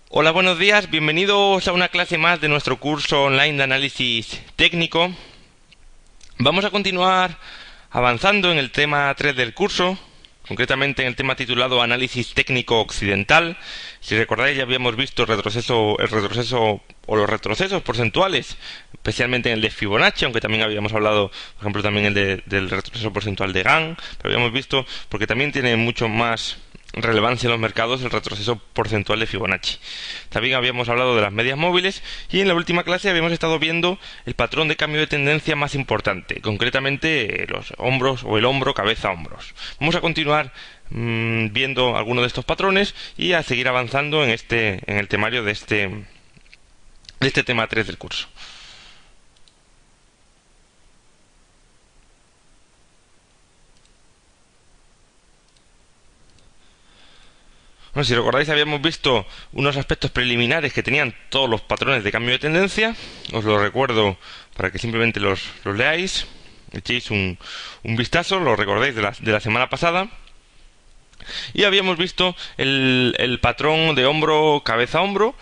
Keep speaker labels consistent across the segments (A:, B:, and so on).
A: Hola, buenos días, bienvenidos a una clase más de nuestro curso online de análisis técnico. Vamos a continuar avanzando en el tema 3 del curso, concretamente en el tema titulado Análisis técnico occidental. Si recordáis, ya habíamos visto el retroceso o los retrocesos porcentuales, especialmente en el de Fibonacci, aunque también habíamos hablado, por ejemplo, también del retroceso porcentual de Gann, pero habíamos visto, porque también tiene mucho más relevancia en los mercados el retroceso porcentual de Fibonacci. También habíamos hablado de las medias móviles y en la última clase habíamos estado viendo el patrón de cambio de tendencia más importante, concretamente los hombros o el hombro, cabeza, hombros. Vamos a continuar viendo algunos de estos patrones y a seguir avanzando en el temario de este tema 3 del curso. Bueno, si recordáis, habíamos visto unos aspectos preliminares que tenían todos los patrones de cambio de tendencia. Os lo recuerdo para que simplemente los leáis, echéis un vistazo, lo recordéis de la semana pasada. Y habíamos visto el patrón de hombro, cabeza, hombro,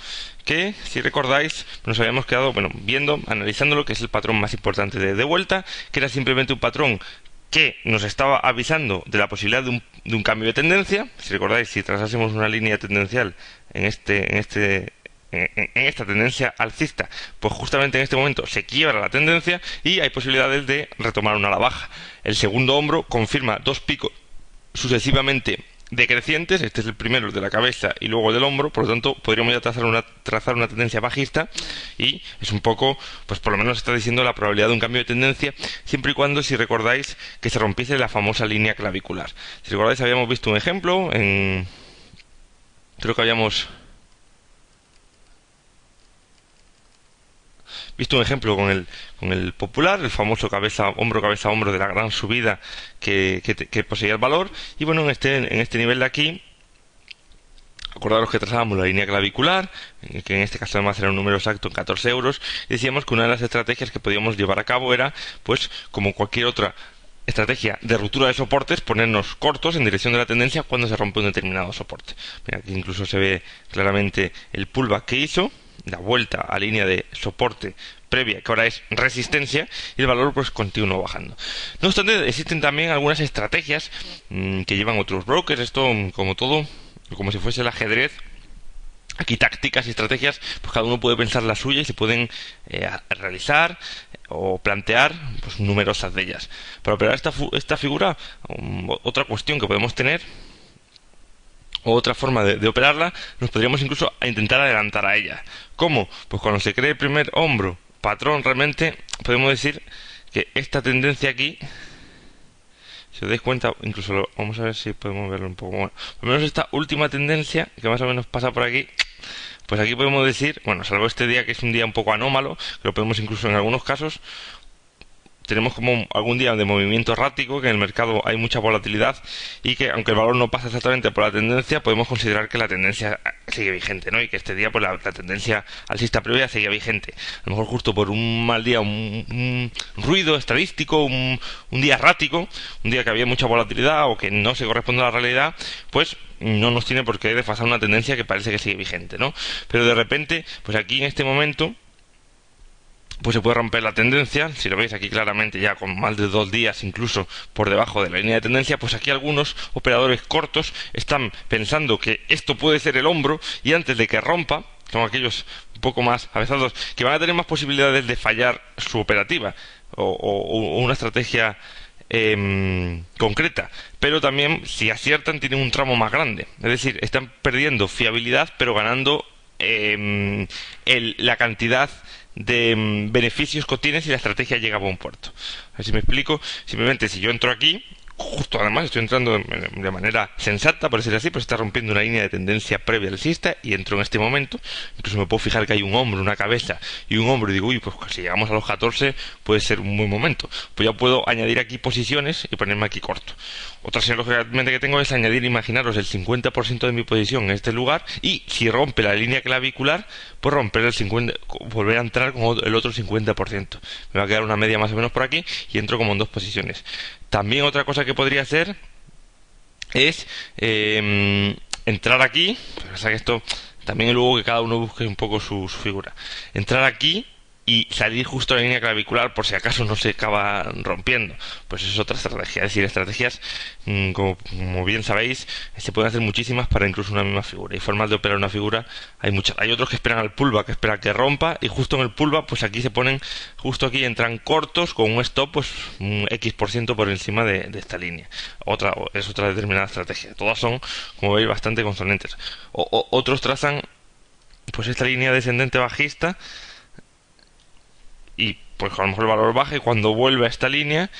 A: que, si recordáis, nos habíamos quedado, viendo, analizando lo que es el patrón más importante de vuelta, que era simplemente un patrón que nos estaba avisando de la posibilidad de un cambio de tendencia. Si recordáis, si trazásemos una línea tendencial en esta tendencia alcista, pues justamente en este momento se quiebra la tendencia y hay posibilidades de retomar una a la baja. El segundo hombro confirma dos picos sucesivamente decrecientes, este es el primero, el de la cabeza, y luego el del hombro, por lo tanto podríamos ya trazar una tendencia bajista, y es un poco, pues por lo menos está diciendo la probabilidad de un cambio de tendencia, siempre y cuando, si recordáis, que se rompiese la famosa línea clavicular. Si recordáis, habíamos visto un ejemplo, creo que habíamos visto un ejemplo con el popular, el famoso cabeza hombro de la gran subida que poseía el valor. Y bueno, en este nivel de aquí, acordaros que trazábamos la línea clavicular, que en este caso además era un número exacto en 14 euros, y decíamos que una de las estrategias que podíamos llevar a cabo era, pues, como cualquier otra estrategia de ruptura de soportes, ponernos cortos en dirección de la tendencia cuando se rompe un determinado soporte. Mira, aquí incluso se ve claramente el pullback que hizo, la vuelta a línea de soporte previa, que ahora es resistencia, y el valor pues continuó bajando. No obstante, existen también algunas estrategias que llevan otros brokers, esto como todo, como si fuese el ajedrez. Aquí tácticas y estrategias, pues cada uno puede pensar la suya y se pueden realizar o plantear pues numerosas de ellas. Para operar esta figura, otra cuestión que podemos tener o otra forma de operarla, nos podríamos incluso intentar adelantar a ella. ¿Cómo? Pues cuando se cree el primer hombro patrón, realmente podemos decir que esta tendencia aquí, si os dais cuenta, incluso vamos a ver si podemos verlo un poco. Bueno, por lo menos esta última tendencia, que más o menos pasa por aquí, pues aquí podemos decir, bueno, salvo este día que es un día un poco anómalo, que lo podemos incluso en algunos casos, tenemos como algún día de movimiento errático, que en el mercado hay mucha volatilidad y que aunque el valor no pasa exactamente por la tendencia, podemos considerar que la tendencia sigue vigente, ¿no? Y que este día pues la tendencia alcista previa sigue vigente. A lo mejor justo por un mal día, un ruido estadístico, un día errático, un día que había mucha volatilidad o que no se corresponde a la realidad, pues no nos tiene por qué desfasar una tendencia que parece que sigue vigente, ¿no? Pero de repente, pues aquí en este momento, pues se puede romper la tendencia. Si lo veis aquí claramente, ya con más de 2 días incluso por debajo de la línea de tendencia, pues aquí algunos operadores cortos están pensando que esto puede ser el hombro, y antes de que rompa, son aquellos un poco más avesados que van a tener más posibilidades de fallar su operativa o una estrategia concreta, pero también, si aciertan, tienen un tramo más grande, es decir, están perdiendo fiabilidad pero ganando la cantidad de beneficios que obtienes si la estrategia llega a buen puerto. A ver si me explico. Simplemente, si yo entro aquí, justo además estoy entrando de manera sensata, por decirlo así, pues está rompiendo una línea de tendencia previa alcista y entro en este momento. Incluso me puedo fijar que hay un hombro, una cabeza y un hombro, y digo, uy, pues si llegamos a los 14 puede ser un buen momento. Pues ya puedo añadir aquí posiciones y ponerme aquí corto. Otra opción, lógicamente, que tengo es añadir, imaginaros, el 50% de mi posición en este lugar, y si rompe la línea clavicular, pues romper el 50%, volver a entrar con el otro 50%. Me va a quedar una media más o menos por aquí y entro como en dos posiciones. También otra cosa que podría hacer es entrar aquí. Pasa que esto También luego que cada uno busque un poco su figura. Entrar aquí y salir justo a la línea clavicular por si acaso no se acaba rompiendo. Pues eso es otra estrategia. Es decir, estrategias, como bien sabéis, se pueden hacer muchísimas para incluso una misma figura. Y formas de operar una figura hay muchas. Hay otros que esperan al pullback, que esperan que rompa, y justo en el pullback, pues aquí se ponen, justo aquí entran cortos con un stop, pues un X% por encima de esta línea. Es otra determinada estrategia. Todas son, como veis, bastante consonantes. Otros trazan pues esta línea descendente bajista, y pues a lo mejor el valor baja y cuando vuelve a esta línea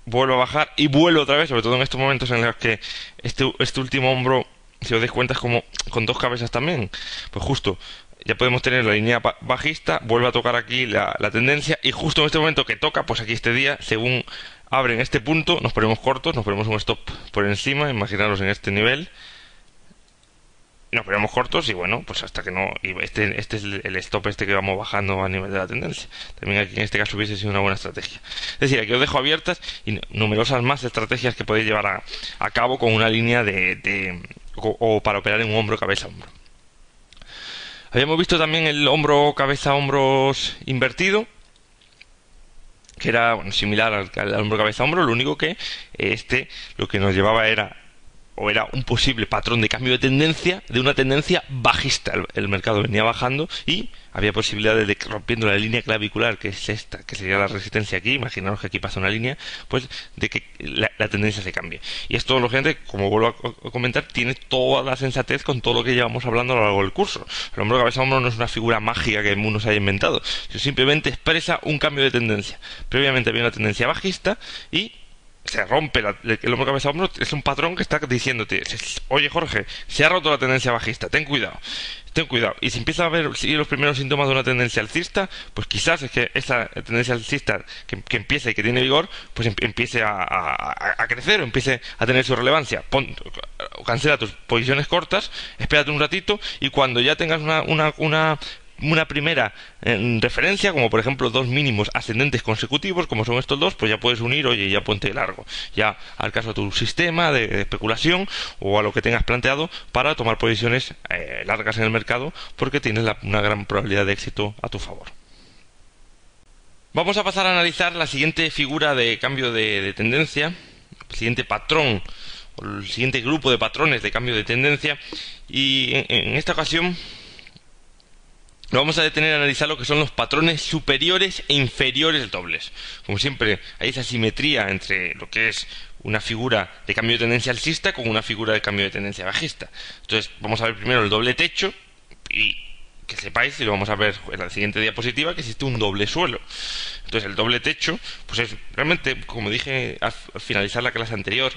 A: vuelve a bajar y vuelve otra vez, sobre todo en estos momentos en los que este último hombro, si os dais cuenta, es como con dos cabezas también. Pues justo ya podemos tener la línea bajista, vuelve a tocar aquí la tendencia, y justo en este momento que toca, pues aquí este día, según abre en este punto, nos ponemos cortos, nos ponemos un stop por encima, imaginaros en este nivel, nos ponemos cortos y bueno, pues hasta que no. Y este es el stop que vamos bajando a nivel de la tendencia. También aquí en este caso hubiese sido una buena estrategia. Es decir, aquí os dejo abiertas y numerosas más estrategias que podéis llevar a cabo con una línea o para operar en un hombro, cabeza, hombro. Habíamos visto también el hombro, cabeza, hombros invertido, que era similar al hombro, cabeza, hombro. Lo único que lo que nos llevaba era un posible patrón de cambio de tendencia, de una tendencia bajista. El mercado venía bajando y había posibilidades de, rompiendo la línea clavicular, que es esta, que sería la resistencia aquí, imaginaos que aquí pasa una línea, pues de que la tendencia se cambie. Y esto, lógicamente, como vuelvo a comentar, tiene toda la sensatez con todo lo que llevamos hablando a lo largo del curso. El hombro, cabeza, hombro no es una figura mágica que uno se haya inventado, sino simplemente expresa un cambio de tendencia. Previamente había una tendencia bajista y se rompe el hombro, cabeza, hombro. Es un patrón que está diciéndote: oye Jorge, se ha roto la tendencia bajista, ten cuidado. Y si empieza a ver los primeros síntomas de una tendencia alcista, pues quizás es que esa tendencia alcista que empieza y que tiene vigor, pues empiece a crecer, o empiece a tener su relevancia. Cancela tus posiciones cortas, espérate un ratito, y cuando ya tengas una primera referencia, como por ejemplo dos mínimos ascendentes consecutivos, como son estos dos, pues ya puedes unir, oye, ya ponte largo, ya al caso de tu sistema de especulación o a lo que tengas planteado para tomar posiciones largas en el mercado, porque tienes una gran probabilidad de éxito a tu favor. Vamos a pasar a analizar la siguiente figura de cambio de tendencia, el siguiente patrón o el siguiente grupo de patrones de cambio de tendencia, y en esta ocasión nos vamos a detener a analizar lo que son los patrones superiores e inferiores dobles. Como siempre, hay esa simetría entre lo que es una figura de cambio de tendencia alcista con una figura de cambio de tendencia bajista. Entonces, vamos a ver primero el doble techo, y que sepáis, y lo vamos a ver en la siguiente diapositiva, que existe un doble suelo. Entonces, el doble techo, pues es realmente, como dije al finalizar la clase anterior,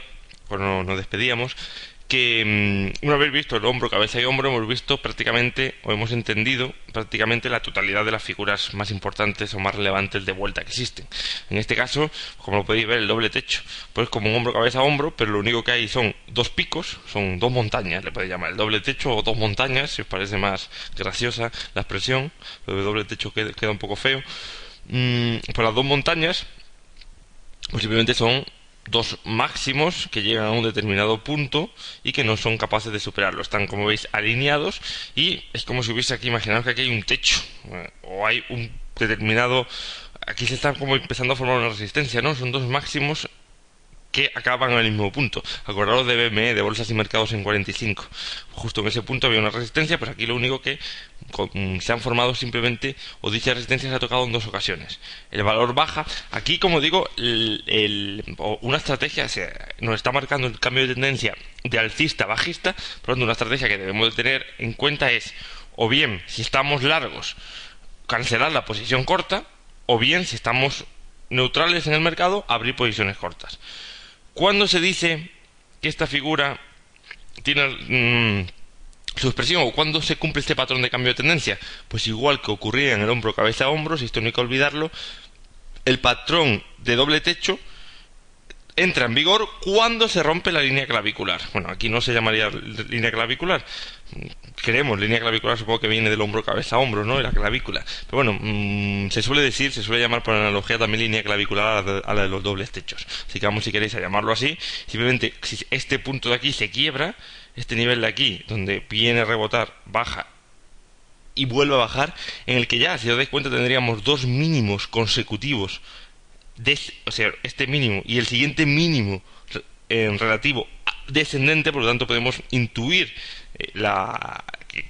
A: cuando nos despedíamos, que una vez visto el hombro, cabeza y hombro, hemos visto prácticamente, o hemos entendido prácticamente la totalidad de las figuras más importantes o más relevantes de vuelta que existen. En este caso, como lo podéis ver, el doble techo, pues como un hombro, cabeza, hombro, pero lo único que hay son dos picos, son dos montañas, le podéis llamar el doble techo o dos montañas, si os parece más graciosa la expresión. Lo de doble techo queda un poco feo. Pues las dos montañas, pues simplemente son dos máximos que llegan a un determinado punto y que no son capaces de superarlo. Están, como veis, alineados, y es como si hubiese aquí, imaginaos que aquí hay un techo, o hay un determinado, aquí se está como empezando a formar una resistencia, ¿no? Son dos máximos que acaban en el mismo punto. Acordaros de BME, de Bolsas y Mercados en 45. Justo en ese punto había una resistencia, pues aquí lo único que se han formado simplemente, o dicha resistencia se ha tocado en dos ocasiones. El valor baja. Aquí, como digo, una estrategia nos está marcando el cambio de tendencia de alcista a bajista. Por lo tanto, una estrategia que debemos de tener en cuenta es, o bien, si estamos largos, cancelar la posición corta, o bien, si estamos neutrales en el mercado, abrir posiciones cortas. ¿Cuándo se dice que esta figura tiene su expresión, o cuándo se cumple este patrón de cambio de tendencia? Pues igual que ocurría en el hombro, cabeza, hombros, y esto no hay que olvidarlo, el patrón de doble techo entra en vigor cuando se rompe la línea clavicular. Bueno, aquí no se llamaría línea clavicular, creemos, línea clavicular supongo que viene del hombro, cabeza, hombro, ¿no? Y la clavícula. Pero bueno, se suele llamar por analogía también línea clavicular a la de los dobles techos. Así que vamos, si queréis, a llamarlo así. Simplemente, si este punto de aquí se quiebra, este nivel de aquí, donde viene a rebotar, baja y vuelve a bajar, en el que ya, si os dais cuenta, tendríamos dos mínimos consecutivos, o sea, este mínimo y el siguiente mínimo en relativo descendente, por lo tanto podemos intuir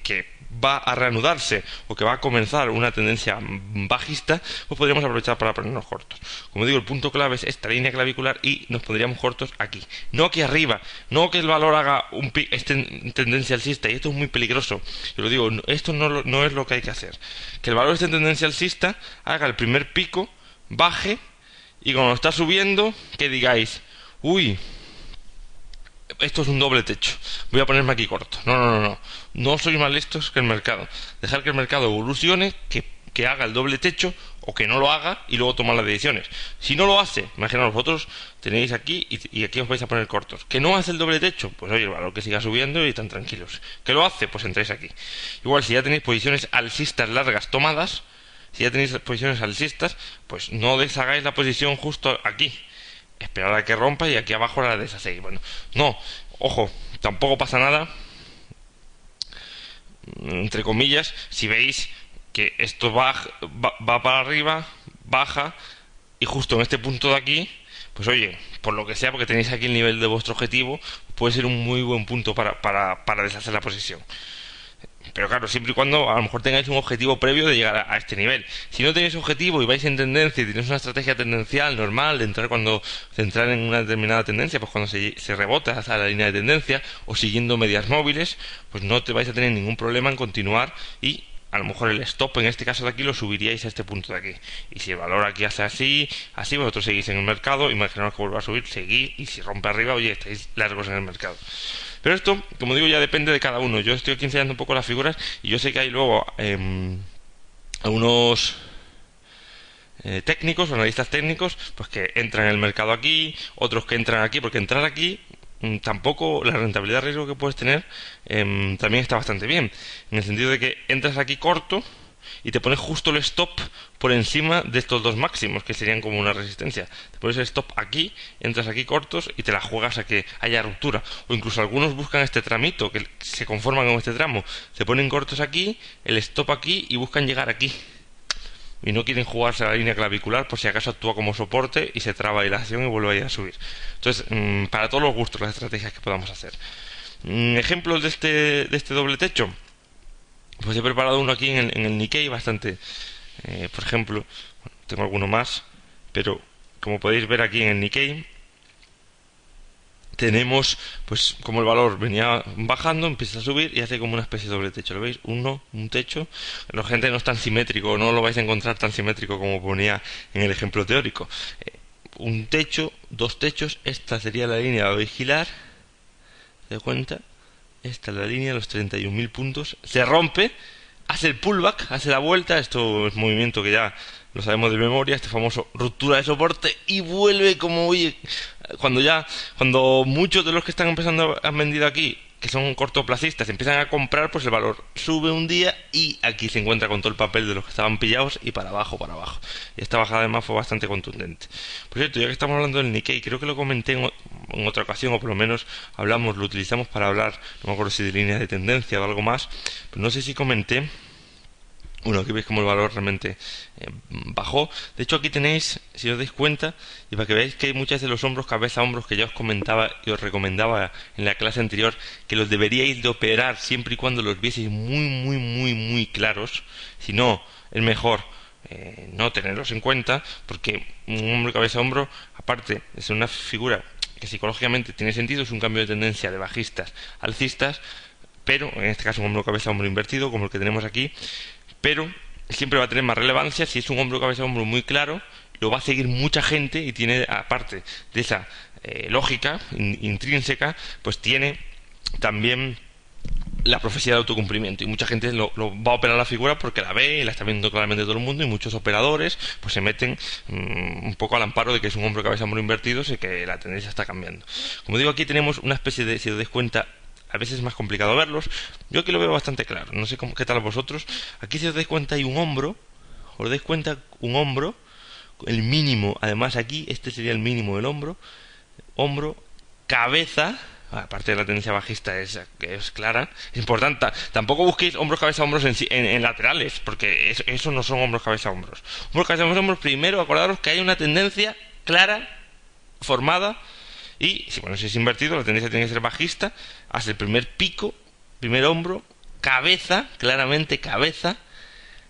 A: que va a reanudarse o que va a comenzar una tendencia bajista, pues podríamos aprovechar para ponernos cortos. Como digo, el punto clave es esta línea clavicular y nos pondríamos cortos aquí, no aquí arriba, no que el valor haga tendencia alcista, y esto es muy peligroso. Yo lo digo, esto no es lo que hay que hacer. Que el valor esté en tendencia alcista, haga el primer pico, baje, y cuando está subiendo, que digáis, uy, esto es un doble techo, voy a ponerme aquí corto. No sois más listos que el mercado. Dejar que el mercado evolucione, que haga el doble techo, o que no lo haga, y luego tomar las decisiones. Si no lo hace, imaginaos, vosotros tenéis aquí y aquí os vais a poner cortos. Que no hace el doble techo, pues oye, el valor que siga subiendo y están tranquilos. Que lo hace, pues entráis aquí. Igual, si ya tenéis posiciones alcistas largas tomadas, si ya tenéis posiciones alcistas, pues no deshagáis la posición justo aquí. Esperar a que rompa y aquí abajo la deshacéis. Bueno, no, ojo, tampoco pasa nada, entre comillas, si veis que esto va para arriba, baja, y justo en este punto de aquí, pues oye, por lo que sea, porque tenéis aquí el nivel de vuestro objetivo, puede ser un muy buen punto para deshacer la posición. Pero claro, siempre y cuando a lo mejor tengáis un objetivo previo de llegar a este nivel. Si no tenéis objetivo y vais en tendencia y tenéis una estrategia tendencial normal de entrar en una determinada tendencia, pues cuando se rebota hacia la línea de tendencia o siguiendo medias móviles, pues no te vais a tener ningún problema en continuar, y a lo mejor el stop en este caso de aquí lo subiríais a este punto de aquí. Y si el valor aquí hace así, vosotros seguís en el mercado, imaginaos que vuelva a subir, seguís, y si rompe arriba, oye, estáis largos en el mercado. Pero esto, como digo, ya depende de cada uno. Yo estoy aquí enseñando un poco las figuras, y yo sé que hay luego algunos técnicos o analistas técnicos pues que entran en el mercado aquí, otros que entran aquí, porque entrar aquí tampoco, la rentabilidad de riesgo que puedes tener también está bastante bien, en el sentido de que entras aquí corto y te pones justo el stop por encima de estos dos máximos, que serían como una resistencia. Te pones el stop aquí, entras aquí cortos y te la juegas a que haya ruptura. O incluso algunos buscan este tramito, que se conforman con este tramo, se ponen cortos aquí, el stop aquí, y buscan llegar aquí. Y no quieren jugarse a la línea clavicular por si acaso actúa como soporte y se traba ahí la acción y vuelve a ir a subir. Entonces, para todos los gustos, las estrategias que podamos hacer. Ejemplos de este doble techo. Pues he preparado uno aquí en el Nikkei bastante. Por ejemplo, tengo alguno más, pero como podéis ver aquí en el Nikkei, tenemos pues como el valor venía bajando, empieza a subir y hace como una especie de doble techo. ¿Lo veis? Un techo. La gente no es tan simétrico, no lo vais a encontrar tan simétrico como ponía en el ejemplo teórico. Un techo, dos techos, esta sería la línea a vigilar. ¿Te das cuenta? Esta es la línea, los 31.000 puntos. Se rompe, hace el pullback, hace la vuelta. Esto es movimiento que ya lo sabemos de memoria, este famoso ruptura de soporte, y vuelve como, oye, cuando muchos de los que están empezando han vendido aquí, que son cortoplacistas, empiezan a comprar, pues el valor sube un día y aquí se encuentra con todo el papel de los que estaban pillados y para abajo. Y esta bajada además fue bastante contundente. Por cierto, ya que estamos hablando del Nikkei, creo que lo comenté en otra ocasión, o por lo menos lo utilizamos para hablar, no me acuerdo si de línea de tendencia o algo más, pero no sé si comenté. Bueno, aquí veis como el valor realmente bajó. De hecho, aquí tenéis, si os dais cuenta, y para que veáis que hay muchas de los hombros, cabeza, hombros, que ya os comentaba y os recomendaba en la clase anterior, que los deberíais de operar siempre y cuando los vieseis muy claros. Si no, es mejor no tenerlos en cuenta, porque un hombro, cabeza, hombro, aparte de ser una figura que psicológicamente tiene sentido, es un cambio de tendencia de bajistas a alcistas, pero en este caso un hombro, cabeza, hombro invertido, como el que tenemos aquí. Pero siempre va a tener más relevancia si es un hombro, cabeza, hombro muy claro, lo va a seguir mucha gente, y tiene, aparte de esa lógica intrínseca, pues tiene también la profecía de autocumplimiento, y mucha gente lo va a operar la figura porque la ve y la está viendo claramente todo el mundo, y muchos operadores pues se meten un poco al amparo de que es un hombro, cabeza, hombro invertido, y que la tendencia está cambiando. Como digo, aquí tenemos una especie de, si os dais cuenta, a veces es más complicado verlos. Yo aquí lo veo bastante claro. No sé qué tal vosotros. Aquí, si os dais cuenta, hay un hombro. ¿Os dais cuenta? Un hombro. El mínimo. Además, aquí, este sería el mínimo del hombro. Hombro. Cabeza. aparte de la tendencia bajista es clara, es importante. Tampoco busquéis hombros, cabeza, hombros en laterales, porque eso no son hombros, cabeza, hombros. Hombros, cabeza, hombros, primero acordaros que hay una tendencia clara, formada, y si es invertido, la tendencia tiene que ser bajista, hasta el primer pico, primer hombro, cabeza, claramente cabeza,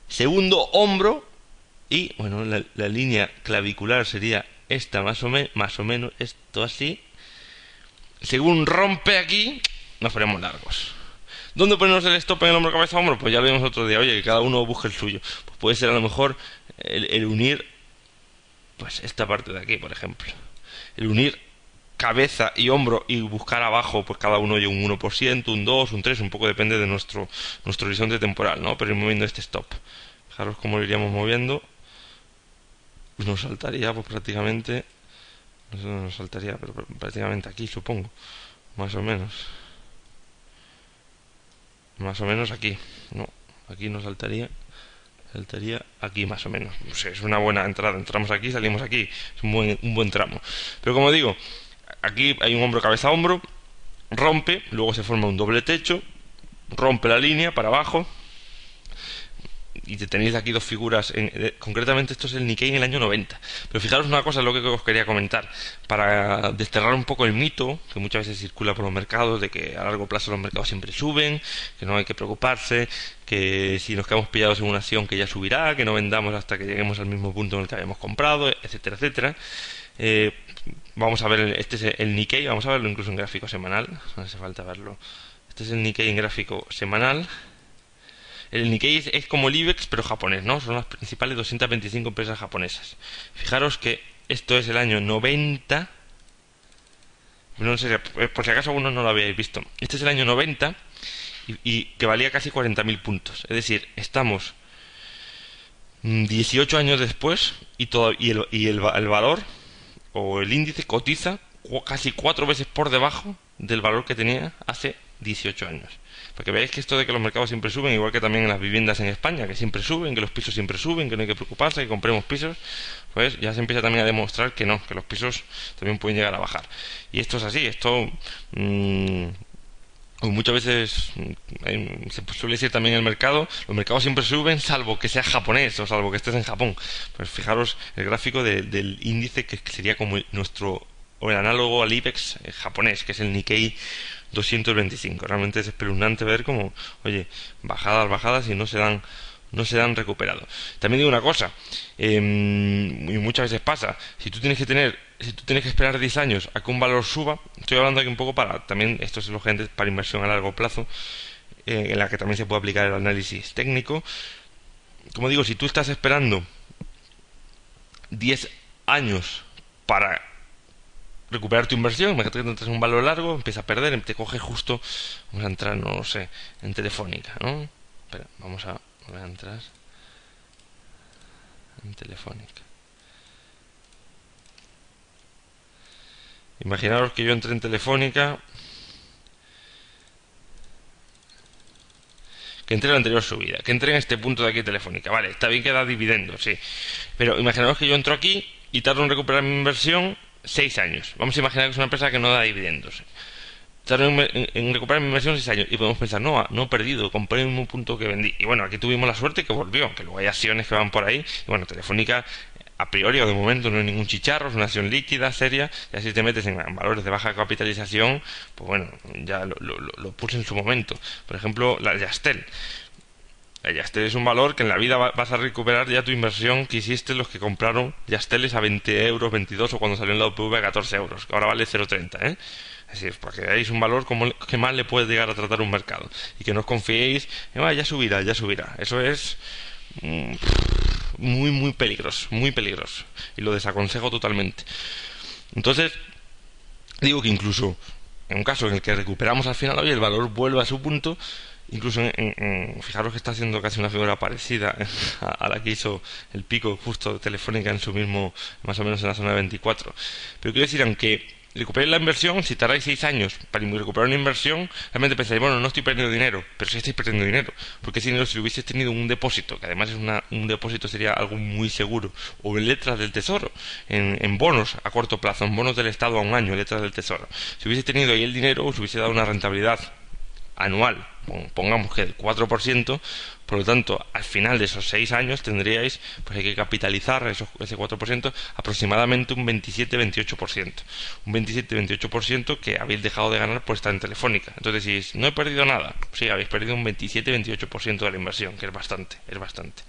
A: segundo hombro, y bueno, la línea clavicular sería esta más o menos, esto así. Según rompe aquí, nos ponemos largos. ¿Dónde ponemos el stop en el hombro, cabeza, hombro? Pues ya lo vimos otro día. Oye, que cada uno busque el suyo. Pues puede ser a lo mejor el unir, pues esta parte de aquí, por ejemplo. El unir cabeza y hombro y buscar abajo, pues cada uno oye un 1%, un 2, un 3, un poco depende de nuestro horizonte temporal, ¿no? Pero ir moviendo este stop. Fijaros cómo lo iríamos moviendo. Nos saltaría, pues prácticamente... Eso no nos saltaría, pero prácticamente aquí, supongo. Más o menos. Más o menos aquí. No, aquí nos saltaría. Saltaría aquí más o menos. O sea, es una buena entrada. Entramos aquí, salimos aquí. Es un buen tramo. Pero como digo, aquí hay un hombro, cabeza, hombro. Rompe, luego se forma un doble techo. Rompe la línea para abajo. Y tenéis aquí dos figuras, concretamente esto es el Nikkei en el año 90. Pero fijaros una cosa, es lo que os quería comentar, para desterrar un poco el mito que muchas veces circula por los mercados, de que a largo plazo los mercados siempre suben, que no hay que preocuparse, que si nos quedamos pillados en una acción que ya subirá, que no vendamos hasta que lleguemos al mismo punto en el que habíamos comprado, etcétera, etcétera. Vamos a ver, este es el Nikkei, vamos a verlo incluso en gráfico semanal, no hace falta verlo. Este es el Nikkei en gráfico semanal. El Nikkei es como el IBEX, pero japonés, ¿no? Son las principales 225 empresas japonesas. Fijaros que esto es el año 90. No sé, por si acaso algunos no lo habíais visto. Este es el año 90 y que valía casi 40.000 puntos. Es decir, estamos 18 años después y el valor o el índice cotiza casi 4 veces por debajo del valor que tenía hace 18 años. Para que veáis que esto de que los mercados siempre suben, igual que también en las viviendas en España, que siempre suben, que los pisos siempre suben, que no hay que preocuparse, que compremos pisos, pues ya se empieza también a demostrar que no, que los pisos también pueden llegar a bajar. Y esto es así, esto muchas veces se suele decir también en el mercado, los mercados siempre suben salvo que sea japonés o salvo que estés en Japón. Pues fijaros el gráfico del índice que sería como o el análogo al IBEX japonés, que es el Nikkei 225. Realmente es espeluznante ver cómo, oye, bajadas y no se dan recuperado. También digo una cosa, y muchas veces pasa, si tú tienes que esperar 10 años a que un valor suba, estoy hablando aquí un poco para, también esto es gente para inversión a largo plazo, en la que también se puede aplicar el análisis técnico. Como digo, si tú estás esperando 10 años para recuperar tu inversión, imagínate que entras en un valor largo, empieza a perder, te coge justo, vamos a entrar, no lo sé, en Telefónica, ¿no? Espera, vamos a entrar en Telefónica. Imaginaros que yo entré en Telefónica, que entré en la anterior subida, que entré en este punto de aquí Telefónica, vale, está bien que da dividendos, sí, pero imaginaros que yo entro aquí y tardo en recuperar mi inversión 6 años. Vamos a imaginar que es una empresa que no da dividendos. Tardo en recuperar mi inversión 6 años. Y podemos pensar, no he perdido, compré en un punto que vendí. Y bueno, aquí tuvimos la suerte que volvió, que luego hay acciones que van por ahí. Y bueno, Telefónica, a priori o de momento no hay ningún chicharro, es una acción líquida, seria. Y así te metes en valores de baja capitalización, pues bueno, ya lo puse en su momento. Por ejemplo, la Yastel. Yastel es un valor que en la vida vas a recuperar ya tu inversión que hiciste los que compraron Yasteles a 20 euros, 22 o cuando salió en la UPV a 14 euros, que ahora vale 0,30, ¿eh? Es decir, para que veáis un valor que más le puede llegar a tratar un mercado y que no os confiéis, ya subirá, ya subirá. Eso es muy peligroso, muy peligroso y lo desaconsejo totalmente. Entonces, digo que incluso en un caso en el que recuperamos al final, oye, el valor vuelve a su punto. Incluso fijaros que está haciendo casi una figura parecida a la que hizo el pico justo de Telefónica en su mismo, más o menos en la zona de 24. Pero quiero decir, aunque recuperéis la inversión, si tardáis 6 años para recuperar una inversión, realmente pensáis, bueno, no estoy perdiendo dinero, pero sí estáis perdiendo dinero, porque ese dinero si lo hubieses tenido en un depósito, que además es un depósito sería algo muy seguro, o en letras del tesoro, en bonos a corto plazo, en bonos del Estado a un año, letras del tesoro, si hubiese tenido ahí el dinero, os hubiese dado una rentabilidad anual, pongamos que del 4%, por lo tanto, al final de esos 6 años tendríais, pues hay que capitalizar ese 4%, aproximadamente un 27-28%. Un 27-28% que habéis dejado de ganar por estar en Telefónica. Entonces decís, no he perdido nada. Sí, habéis perdido un 27-28% de la inversión, que es bastante, es bastante.